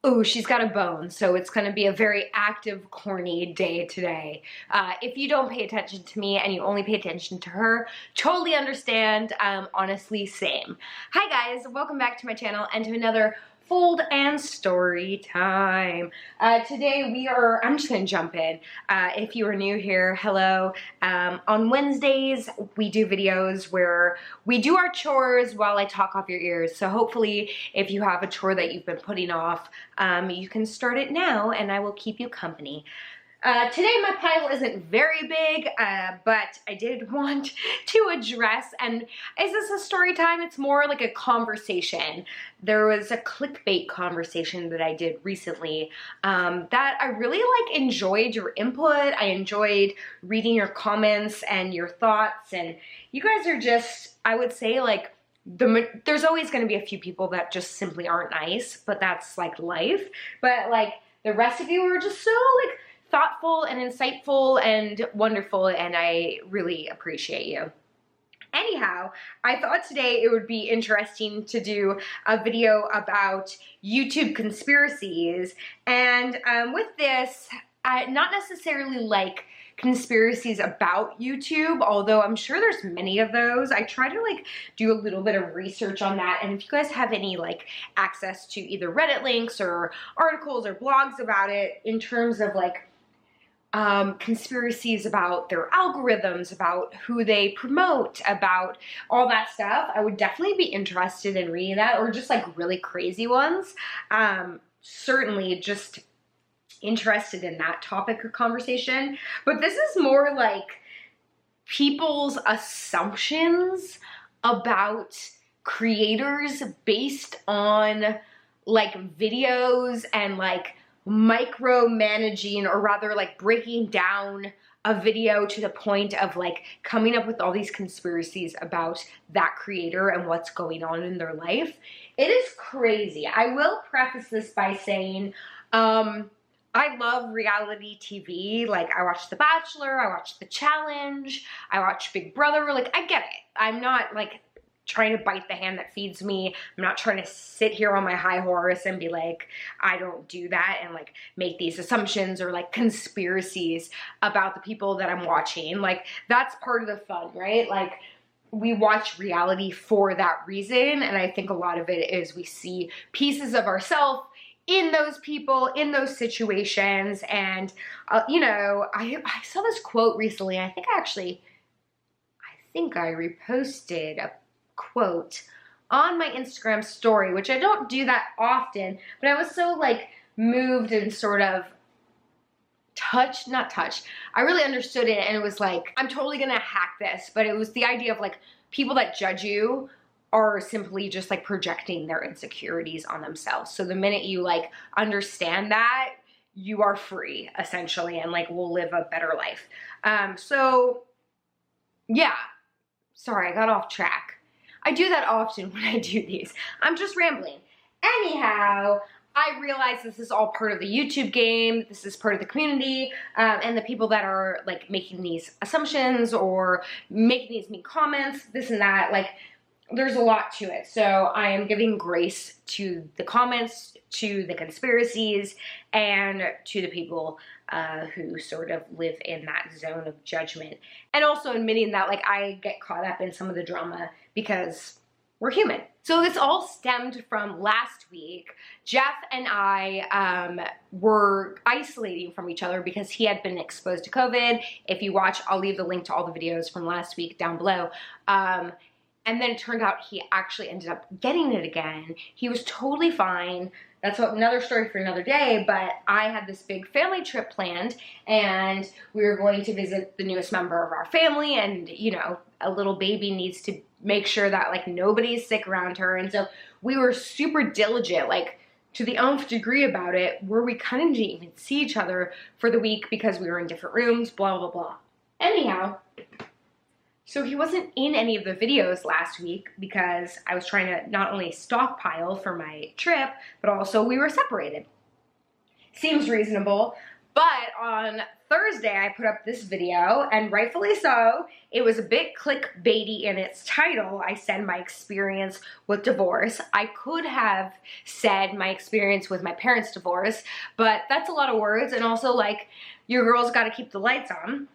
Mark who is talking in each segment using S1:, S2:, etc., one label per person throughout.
S1: Oh, she's got a bone, so it's gonna be a very active, corny day today. If you don't pay attention to me and you only pay attention to her, totally understand. Honestly, same. Hi guys, welcome back to my channel and to another fold and story time. Today I'm just gonna jump in. If you are new here, hello. On Wednesdays, we do videos where we do our chores while I talk off your ears. So hopefully if you have a chore that you've been putting off, you can start it now and I will keep you company. Today my pile isn't very big, but I did want to address, and is this a story time? It's more like a conversation. There was a clickbait conversation that I did recently that I really enjoyed your input. I enjoyed reading your comments and your thoughts, and you guys are just, I would say, there's always going to be a few people that just simply aren't nice, but that's life. But the rest of you are just so thoughtful and insightful and wonderful, and I really appreciate you. Anyhow, I thought today it would be interesting to do a video about YouTube conspiracies, and with this, not necessarily conspiracies about YouTube, although I'm sure there's many of those. I try to do a little bit of research on that, and if you guys have any access to either Reddit links or articles or blogs about it in terms of conspiracies about their algorithms, about who they promote, about all that stuff, I would definitely be interested in reading that, or just really crazy ones. Certainly just interested in that topic of conversation. But this is more people's assumptions about creators based on videos and micromanaging, or rather breaking down a video to the point of coming up with all these conspiracies about that creator and what's going on in their life. It is crazy. I will preface this by saying I love reality TV. I watch The Bachelor, I watch The Challenge, I watch Big Brother. I get it. I'm not trying to bite the hand that feeds me. I'm not trying to sit here on my high horse and be I don't do that, and make these assumptions or conspiracies about the people that I'm watching. That's part of the fun, right? We watch reality for that reason, and I think a lot of it is we see pieces of ourselves in those people, in those situations. And you know, I saw this quote recently. I think I reposted a quote on my Instagram story, which I don't do that often, but I was so moved and sort of not touched. I really understood it, and it was I'm totally gonna hack this, but it was the idea of people that judge you are simply just projecting their insecurities on themselves. So the minute you understand that, you are free essentially, and will live a better life. So yeah, sorry, I got off track. I do that often when I do these. I'm just rambling. Anyhow, I realize this is all part of the YouTube game. This is part of the community, and the people that are making these assumptions or making these mean comments, this and that, there's a lot to it. So I am giving grace to the comments, to the conspiracies, and to the people who sort of live in that zone of judgment. And also admitting that I get caught up in some of the drama because we're human. So this all stemmed from last week. Jeff and I were isolating from each other because he had been exposed to COVID. If you watch, I'll leave the link to all the videos from last week down below. And then it turned out he actually ended up getting it again. He was totally fine. That's another story for another day, but I had this big family trip planned, and we were going to visit the newest member of our family, and you know, a little baby needs to make sure that nobody's sick around her. And so we were super diligent, to the nth degree about it, where we kind of didn't even see each other for the week because we were in different rooms, blah, blah, blah. Anyhow, so he wasn't in any of the videos last week because I was trying to not only stockpile for my trip, but also we were separated. Seems reasonable, But on Thursday, I put up this video, and rightfully so. It was a bit clickbaity in its title. I said my experience with divorce. I could have said my experience with my parents' divorce, but that's a lot of words, and also like, your girl's gotta keep the lights on.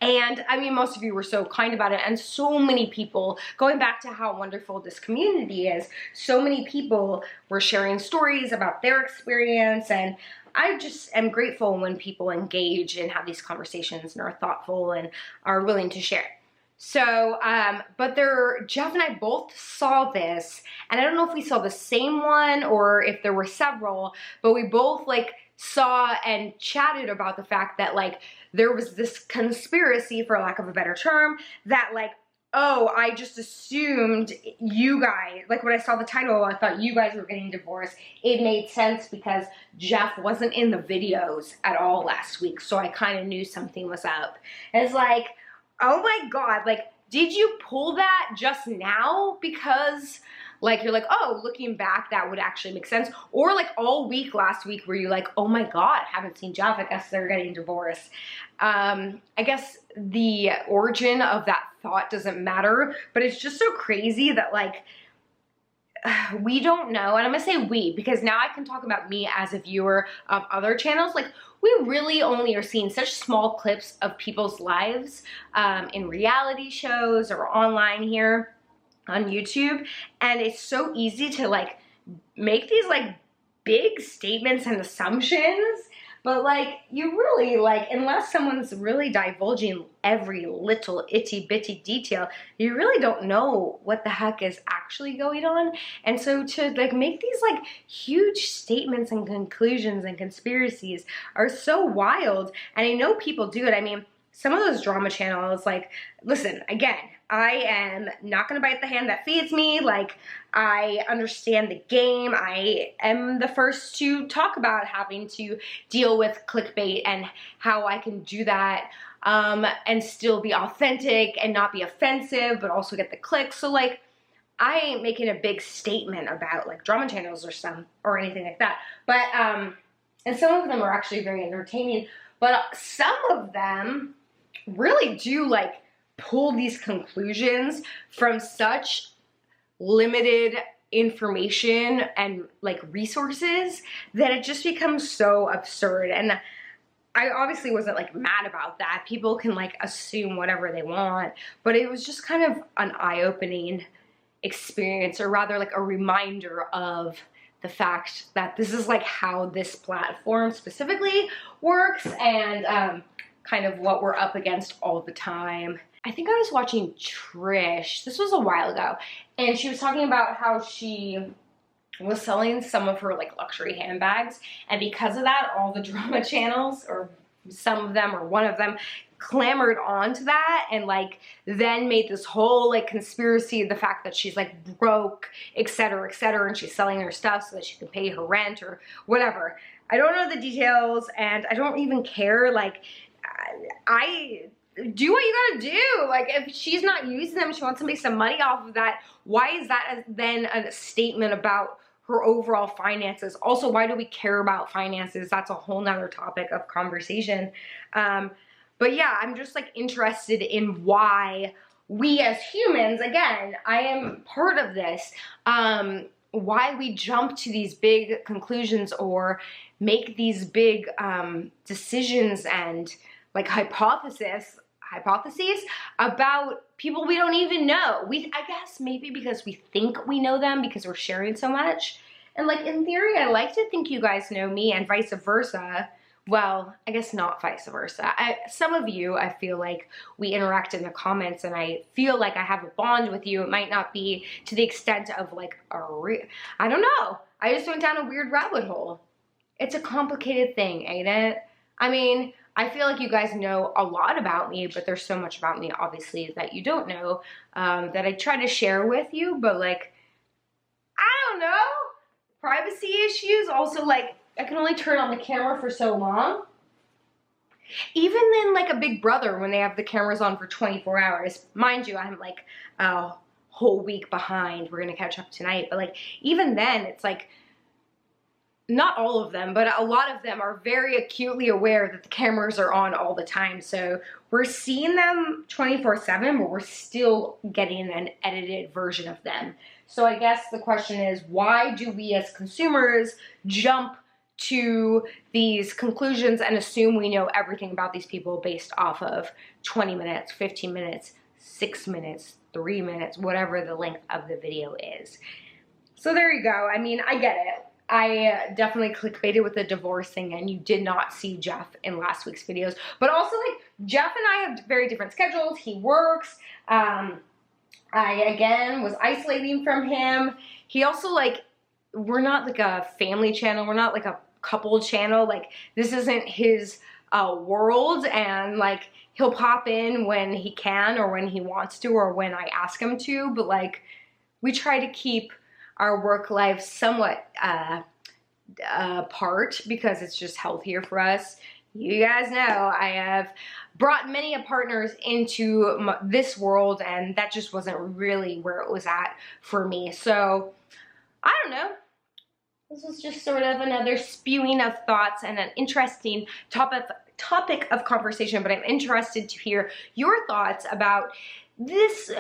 S1: And I mean, most of you were so kind about it, and so many people, going back to how wonderful this community is, so many people were sharing stories about their experience, and I just am grateful when people engage and have these conversations and are thoughtful and are willing to share. So, but Jeff and I both saw this, and I don't know if we saw the same one or if there were several, but we both like saw and chatted about the fact that like there was this conspiracy, for lack of a better term, that like, oh, I just assumed you guys, like when I saw the title, I thought you guys were getting divorced. It made sense because Jeff wasn't in the videos at all last week, so I kind of knew something was up. And it's like, oh my God, like, did you pull that just now? Because like, you're like, oh, looking back, that would actually make sense. Or like all week last week where you're like, oh my God, I haven't seen Jeff, I guess they're getting divorced. I guess the origin of that thought doesn't matter, but it's just so crazy that like, we don't know, and I'm gonna say we, because now I can talk about me as a viewer of other channels. Like, we really only are seeing such small clips of people's lives in reality shows or online here on YouTube, and it's so easy to like make these like big statements and assumptions, but like, you really like, unless someone's really divulging every little itty bitty detail, you really don't know what the heck is actually going on. And so to like make these like huge statements and conclusions and conspiracies are so wild. And I know people do it. I mean, some of those drama channels, like, listen, again, I am not gonna bite the hand that feeds me. Like, I understand the game. I am the first to talk about having to deal with clickbait and how I can do that and still be authentic and not be offensive, but also get the clicks. So like, I ain't making a big statement about like drama channels or anything like that. But, and some of them are actually very entertaining, but some of them really do like pull these conclusions from such limited information and like resources that it just becomes so absurd. And I obviously wasn't like mad about that. People can like assume whatever they want, but it was just kind of an eye-opening experience, or rather like a reminder of the fact that this is like how this platform specifically works, and kind of what we're up against all the time. I think I was watching Trish, this was a while ago, and she was talking about how she was selling some of her like luxury handbags, and because of that, all the drama channels, or some of them, or one of them, clamored onto that, and like then made this whole like conspiracy of the fact that she's like broke, etc., etc., and she's selling her stuff so that she can pay her rent or whatever. I don't know the details, and I don't even care. Like, I do what you gotta do. Like, if she's not using them, she wants to make some money off of that, why is that then a statement about her overall finances? Also, why do we care about finances? That's a whole nother topic of conversation. But yeah, I'm just like interested in why we as humans, again, I am part of this, why we jump to these big conclusions or make these big decisions and like hypotheses about people we don't even know. I guess maybe because we think we know them because we're sharing so much. And like, in theory, I like to think you guys know me, and vice versa. Well, I guess not vice versa. Some of you, I feel like we interact in the comments, and I feel like I have a bond with you. It might not be to the extent of like I don't know. I just went down a weird rabbit hole. It's a complicated thing, ain't it? I mean, I feel like you guys know a lot about me, but there's so much about me, obviously, that you don't know, that I try to share with you, but like, I don't know, privacy issues. Also, like, I can only turn on the camera for so long. Even then, like a Big Brother, when they have the cameras on for 24 hours, mind you, I'm like a whole week behind. We're gonna catch up tonight, but like, even then, it's like, not all of them, but a lot of them are very acutely aware that the cameras are on all the time. So we're seeing them 24/7, but we're still getting an edited version of them. So I guess the question is, why do we as consumers jump to these conclusions and assume we know everything about these people based off of 20 minutes, 15 minutes, 6 minutes, 3 minutes, whatever the length of the video is? So there you go. I mean, I get it. I definitely clickbaited with the divorce thing, and you did not see Jeff in last week's videos. But also, like, Jeff and I have very different schedules. He works. I, again, was isolating from him. He also, like, we're not, like, a family channel. We're not, like, a couple channel. Like, this isn't his world. And, like, he'll pop in when he can or when he wants to or when I ask him to. But, like, we try to keep our work life somewhat apart because it's just healthier for us. You guys know I have brought many partners into this world, and that just wasn't really where it was at for me. So I don't know. This was just sort of another spewing of thoughts and an interesting topic of conversation, but I'm interested to hear your thoughts about this.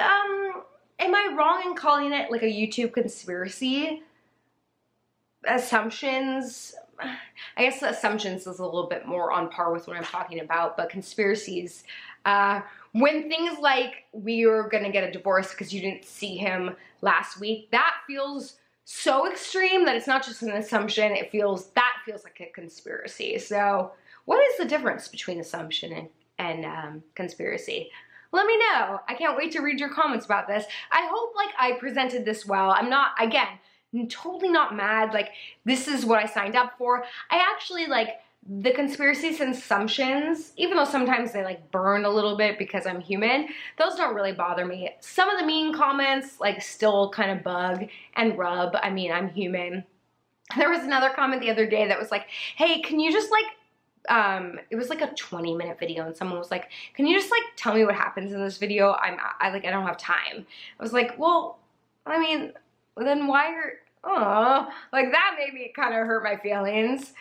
S1: Am I wrong in calling it like a YouTube conspiracy? Assumptions, I guess assumptions is a little bit more on par with what I'm talking about, but conspiracies, when things like we were gonna get a divorce because you didn't see him last week, that feels so extreme that it's not just an assumption, that feels like a conspiracy. So what is the difference between assumption and conspiracy? Let me know. I can't wait to read your comments about this. I hope, like, I presented this well. I'm not, again, totally not mad. Like, this is what I signed up for. I actually, like, the conspiracies and assumptions, even though sometimes they, like, burn a little bit because I'm human, those don't really bother me. Some of the mean comments, like, still kind of bug and rub. I mean, I'm human. There was another comment the other day that was like, hey, can you just, like, it was like a 20-minute video, and someone was like, can you just, like, tell me what happens in this video? I don't have time. I was like, well, I mean, then why are, like, that made me kind of hurt my feelings.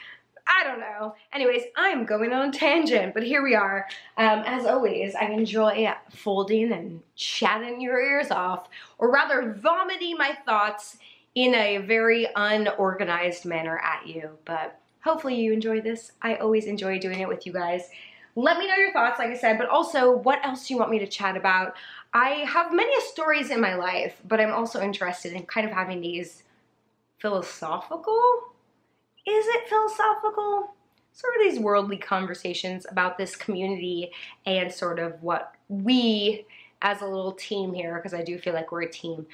S1: I don't know. Anyways, I'm going on a tangent, but here we are. As always, I enjoy folding and chatting your ears off, or rather vomiting my thoughts in a very unorganized manner at you, but hopefully you enjoy this. I always enjoy doing it with you guys. Let me know your thoughts, like I said, but also what else do you want me to chat about? I have many stories in my life, but I'm also interested in kind of having these philosophical? Is it philosophical? Sort of these worldly conversations about this community and sort of what we as a little team here, because I do feel like we're a team,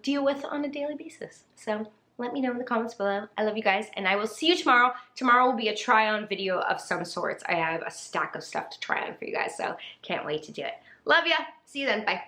S1: deal with on a daily basis. So let me know in the comments below. I love you guys, and I will see you tomorrow. Tomorrow will be a try-on video of some sorts. I have a stack of stuff to try on for you guys, so can't wait to do it. Love ya. See you then. Bye.